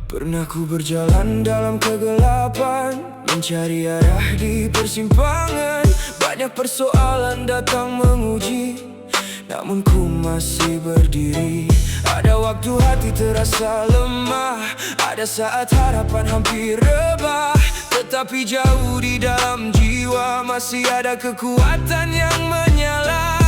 Pernah ku berjalan dalam kegelapan, mencari arah di persimpangan. Banyak persoalan datang menguji, namun ku masih berdiri. Ada waktu hati terasa lemah, ada saat harapan hampir rebah. Tetapi jauh di dalam jiwa masih ada kekuatan yang menyala.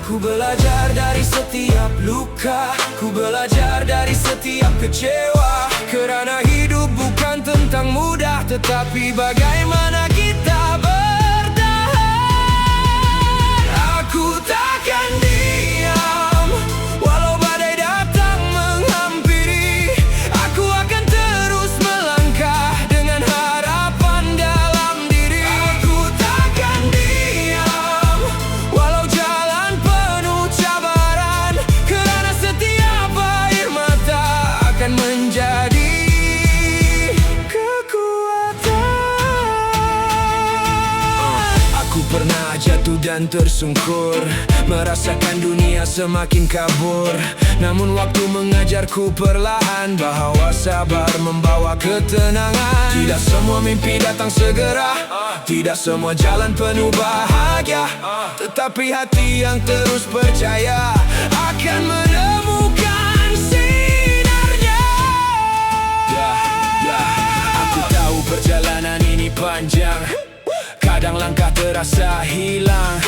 Ku belajar dari setiap luka, ku belajar dari setiap kecewa. Kerana hidup bukan tentang mudah, tetapi bagaimana kita bertahan. Aku takkan diam, walau badai datang menghampiri. Aku akan terus melangkah dengan harapan dalam diri. Aku takkan diam, walau jalan penuh cabaran. Kerana setiap air mata akan menjadi pernah jatuh dan tersungkur, merasakan dunia semakin kabur. Namun waktu mengajarku perlahan bahawa sabar membawa ketenangan. Tidak semua mimpi datang segera, tidak semua jalan penuh bahagia, tetapi hati yang terus percaya akan menemukan sinarnya. Aku tahu perjalanan ini panjang, kadang langkah terasa hilang.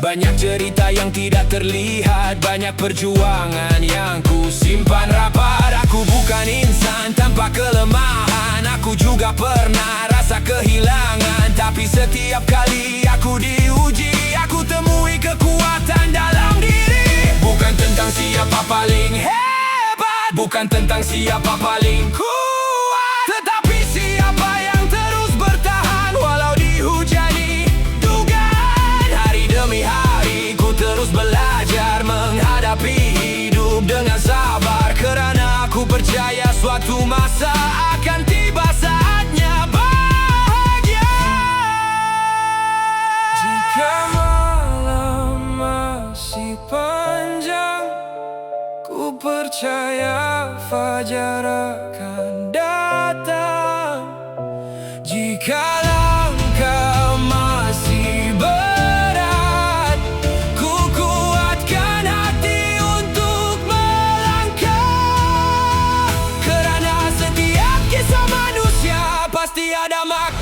Banyak cerita yang tidak terlihat, banyak perjuangan yang ku simpan rapat. Aku bukan insan tanpa kelemahan, aku juga pernah rasa kehilangan. Tapi setiap kali aku diuji, aku temui kekuatan dalam diri. Bukan tentang siapa paling hebat, bukan tentang siapa paling kuat, tetapi siapa yang terus bertahan walau dihujani dugaan. Hari demi hari ku terus belajar menghadapi hidup dengan sabar. Kerana aku percaya suatu masa akan tiba saatnya bahagia. Jika malam masih panjang, ku percaya fajar akan datang. Jika langkah masih berat, ku kuatkan hati untuk melangkah. Kerana setiap kisah manusia pasti ada makna.